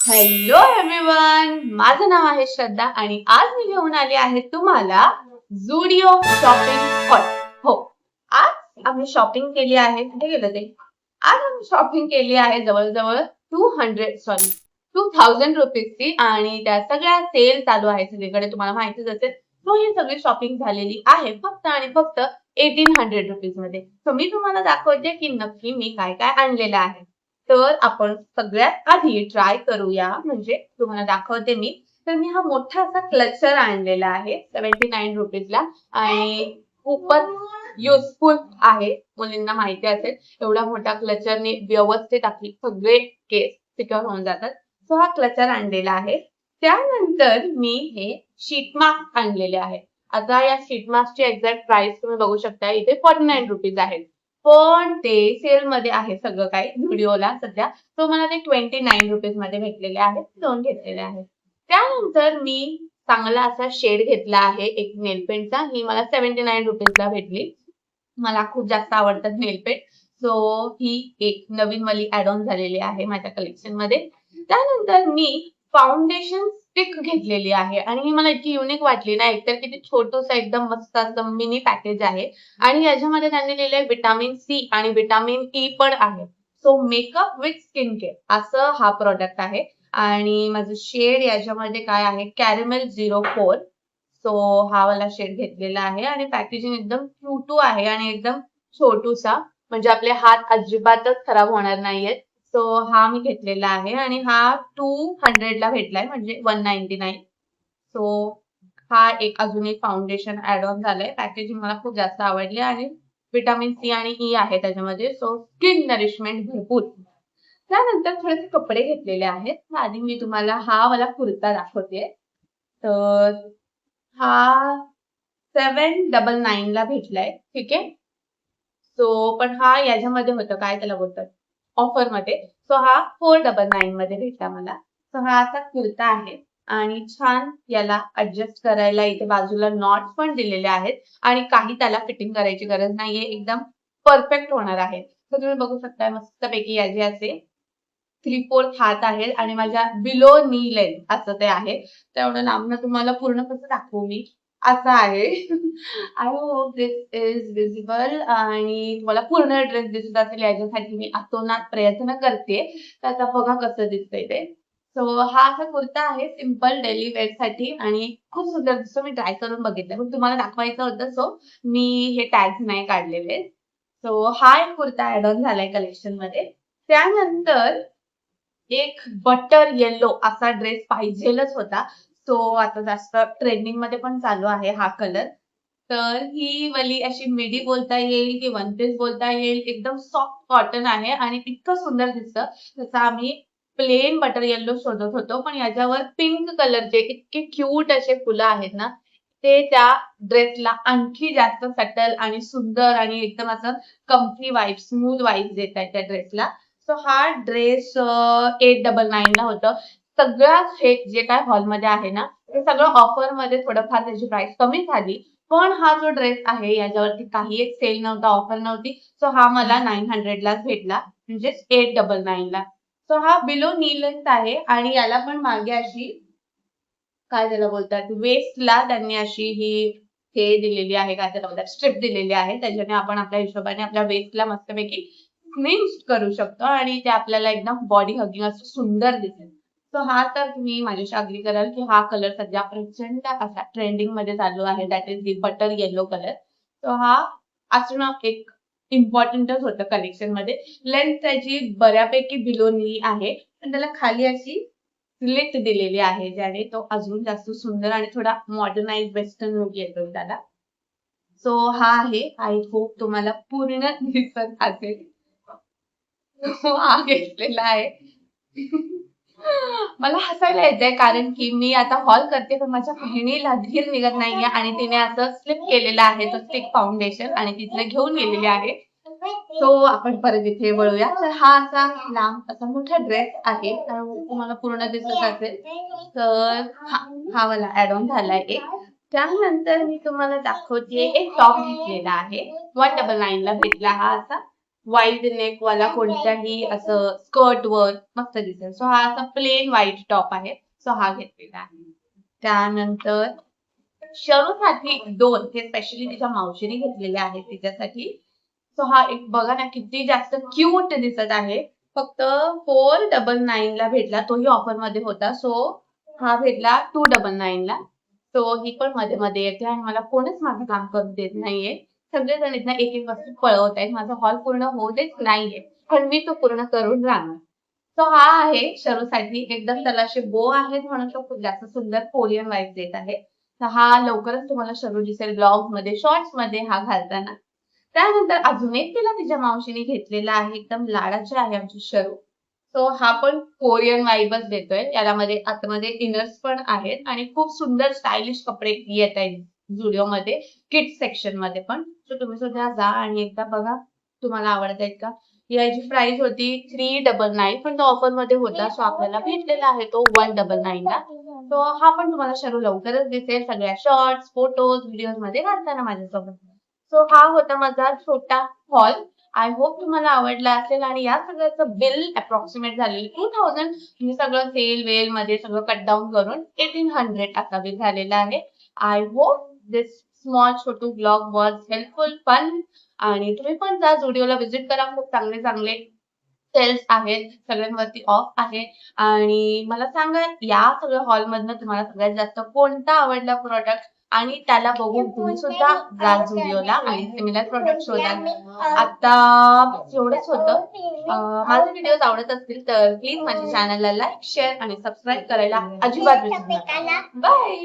Hello everyone, माझं नाव आहे श्रद्धा आणि आज मी घेऊन आले आहे तुम्हाला झुडिओ शॉपिंग हॉल. हो, आज आम्ही शॉपिंग केली आहे. कुठे गेलं ते? आज आम्ही शॉपिंग केली आहे जवळजवळ 2000 रुपीजची आणि त्या सगळ्या सेल चालू आहे सगळीकडे, तुम्हाला माहितीच असेल. सो ही सगळी शॉपिंग झालेली आहे फक्त आणि फक्त 1800 रुपीज मध्ये. सो मी तुम्हाला दाखवते की नक्की मी काय काय आणलेलं आहे. तर आपण सगळ्यात आधी ट्राय करूया, म्हणजे तुम्हाला दाखवते मी. तर मी हा मोठा असा क्लचर आणलेला आहे 79 रुपीजला आणि खूपच युजफुल आहे. मुलींना माहिती असेल एवढा मोठा क्लचरने व्यवस्थित आपले सगळे केस सिक्युअर होऊन जातात. सो हा क्लचर आणलेला आहे. त्यानंतर मी हे शीट मास्क आणलेले आहे. आता या शीट मास्कची एक्झॅक्ट प्राइस तुम्ही बघू शकता, इथे 49 रुपीज आहे. पण ते सेल मध्ये आहे सगळं काही व्हिडिओला सध्या. तो मला ते 29 रुपीज मध्ये भेटलेले आहेत, 2 घेतलेले आहेत. त्यानंतर मी चांगला असा शेड घेतला आहे एक नेल पेंटचा. ही मला 79 रुपीजला भेटली. मला खूप जास्त आवडतात नेल पेंट. सो ही एक नवीन वाली ऍड ऑन झालेली आहे माझ्या कलेक्शन मध्ये. त्यानंतर मी फाउंडेशन स्टिक घेतलेली आहे आणि ही मला इतकी युनिक वाटली ना. एकतर किती छोटंसं एकदम मस्त असं मिनी पॅकेज आहे आणि याच्यामध्ये त्यांनी लिहिलंय विटामिन सी आणि विटामिन ई पण आहे. So makeup with skin care असं हा प्रोडक्ट आहे. आणि माझं शेड याच्यामध्ये काय आहे, कॅरेमेल 04. सो हा वाला शेड घेतलेला आहे आणि पॅकेजिंग एकदम क्यूटू आहे आणि एकदम छोटूसा, म्हणजे आपले हात अजिबातच खराब होणार नाहीयेत. सो हा मी घेतलेला आहे आणि हा 200 ला भेटलाय, म्हणजे 199. सो हा एक अजून एक फाउंडेशन ऍड ऑन झालंय. पॅकेजिंग मला खूप जास्त आवडली आणि विटामिन सी आणि ई आहे त्याच्यामध्ये. सो स्किन नरिशमेंट भरपूर. त्यानंतर थोडेसे कपडे घेतलेले आहेत. आधी मी तुम्हाला हा वाला कुर्ता दाखवते. तर हा 799 ला भेटलाय, ठीक आहे. सो पण हा याच्यामध्ये होतं, काय त्याला बोलतात, ऑफर मध्ये. सो हा 499 मध्ये भेटला मला. सो हा असा कुर्ता आहे आणि छान याला ऍडजस्ट करायला इथे बाजूला नॉट्स पण दिलेले आहेत आणि काही त्याला फिटिंग करायची गरज नाहीये, एकदम परफेक्ट होणार आहे. तर तुम्ही बघू शकता मस्तपैकी याचे असे 3/4 हात आहेत आणि माझ्या बिलो नी लेंथ असं ते आहे. तेवढं लांबनं तुम्हाला पूर्ण कसं दाखवू मी, असं आहे. I hope this is visible आणि तुम्हाला पूर्ण ड्रेस दिसत असेल. याच्यासाठी मी अतोनात प्रयत्न करते. तर आता बघा कसं दिसतंय ते. सो हा असा कुर्ता आहे सिंपल डेली वेअर साठी आणि खूप सुंदर दिसतो. मी ट्राय करून बघितलं पण तुम्हाला दाखवायचं होतं, सो मी हे टॅग्स नाही काढलेले. सो हा एक कुर्ता ऍड ऑन झालाय कलेक्शन मध्ये. त्यानंतर एक बटर येलो असा ड्रेस पाहिजेलच होता. तो आता जास्त ट्रेंडिंग मध्ये पण चालू आहे हा कलर. तर ही वाली अशी मिडी बोलता येईल की वन पीस बोलता येईल, एकदम सॉफ्ट कॉटन आहे आणि इतकं सुंदर दिसतं. जसं आम्ही प्लेन बटर येल्लो शोधत होतो, पण याच्यावर पिंक कलरचे इतके क्यूट असे फुलं आहेत ना, ते त्या ड्रेसला आणखी जास्त सटल आणि सुंदर आणि एकदम असं कम्फी वाईब, स्मूथ वाईब देत आहे त्या ड्रेसला. सो हा ड्रेस 899 ला होतं. सगळ्याच हे जे काय हॉलमध्ये आहे ना, ते सगळं ऑफर मध्ये थोडंफार त्याची प्राइस कमी झाली. पण हा जो ड्रेस आहे याच्यावरती काही एक सेल नव्हता, ऑफर नव्हती. सो हा मला 900 लाच भेटला, म्हणजे 899 ला. सो हा बिलो नी लेंथ आहे आणि याला पण मागे अशी, काय त्याला बोलतात, वेस्टला त्यांनी अशी ही हे दिलेली आहे, काय त्याला बोलतात, स्ट्रिप दिलेली आहे. त्याच्याने आपण आपल्या हिशोबाने आपल्या वेस्टला मस्तपैकी स्क्विंच करू शकतो आणि ते आपल्याला एकदम बॉडी हगिंग असं सुंदर दिसेल. सो हा तर तुम्ही माझ्याशी अग्री कराल की हा कलर सध्या प्रचंड असा ट्रेंडिंग मध्ये चालू आहे, that is the butter yellow colour. So हा असणं एक इम्पॉर्टंटच होतं कलेक्शन मध्ये. लेंथ त्याची बऱ्यापैकी बिलो नी आहे, पण त्याला खाली अशी स्लिट दिलेली आहे, ज्याने तो अजून जास्त सुंदर आणि थोडा मॉडर्नाइज वेस्टर्न लुक येतो त्याला. सो हा आहे. आय होप तुम्हाला पूर्ण दिसत असेल. हो, हा घेतलेला आहे. मला हसायला येतंय कारण की मी आता हॉल करते पण माझ्या बहिणीला धीर निघत नाहीये आणि तिने असं स्लिप केलेलं आहे तो स्टिक फाउंडेशन आणि तिथलं घेऊन गेलेली आहे. सो आपण परत इथे वळूया. तर हा असा लांब असा मोठा ड्रेस आहे, तुम्हाला पूर्ण दिसत असेल. तर हा वाला ऍड ऑन झालाय एक. त्यानंतर मी तुम्हाला दाखवते एक टॉप घेतलेला आहे, 199 ला भेटला हा असा वाईड नेक वाला कोणत्याही असं स्कर्ट वर मस्त दिसेल. सो हा असा प्लेन व्हाईट टॉप आहे. सो हा घेतलेला आहे. त्यानंतर शरूसाठी 2 हे स्पेशली तिच्या मावशीने घेतलेले आहेत तिच्यासाठी. सो हा एक बघा ना किती जास्त क्यूट दिसत आहे. फक्त 499 ला भेटला. तोही ऑफर मध्ये होता. सो हा भेटला 299 ला. सो ही पण मध्ये मध्ये येते आणि मला कोणीच माझं काम करून देत नाहीये. सगळेजण इथं एक एक वस्तू पळवत आहेत. माझा हॉल पूर्ण होऊ देत नाहीये. पण मी तो पूर्ण करून राहणार. सो हा आहे शरूसाठी एकदम त्याला असे बो आहेत म्हणून तो खूप जास्त सुंदर कोरियन वाईब देत आहे. तर हा लवकरच तुम्हाला शरू दिसेल ब्लॉग मध्ये, शॉर्ट्स मध्ये हा घालताना. त्यानंतर अजून एक तिला तिच्या मावशीने घेतलेला आहे. एकदम लाडाचे आहे आमची शरू. सो हा पण कोरियन वाईबच देतोय. यामध्ये आतमध्ये इनर्स पण आहेत आणि खूप सुंदर स्टायलिश कपडे येत आहेत झुडिओ मध्ये, किड्स सेक्शन मध्ये पण. सो तुम्ही सुद्धा जा आणि एकदा बघा तुम्हाला आवडत आहेत का. याची प्राइस होती 399 पण तो ऑफर मध्ये होता. सो आपल्याला भेटलेला आहे तो 199 ला. सो हा पण तुम्हाला शरू लवकरच दिसेल सगळ्या शॉर्ट्स, फोटोज, व्हिडिओज मध्ये घालताना माझ्यासोबत. सो हा होता माझा छोटा हॉल. आय होप तुम्हाला आवडला असेल आणि या सगळ्याचं बिल अप्रॉक्सिमेट झालेलं 2000 मी सगळं सेल वेल मध्ये सगळं कट डाऊन करून 1800 असा बिल झालेला आहे. आय होप दिस स्मॉल छोटू ब्लॉग वॉज हेल्पफुल, फन. आणि तुम्ही पण जा झुडिओला व्हिजिट करा. खूप चांगले चांगले सेल्स आहेत, सगळ्यांवरती ऑफ आहे. आणि मला सांगा या सगळ्या हॉल मधनं तुम्हाला सगळ्यात जास्त कोणता आवडला प्रोडक्ट आणि त्याला बघून तुम्ही सुद्धा जा झुडिओला आणि सिमिलर प्रोडक्ट शोधाल. आता एवढंच होतं. माझे व्हिडिओज आवडत असतील तर प्लीज माझ्या चॅनलला लाईक, शेअर आणि सबस्क्राईब करायला अजिबात विसरू नका. बाय.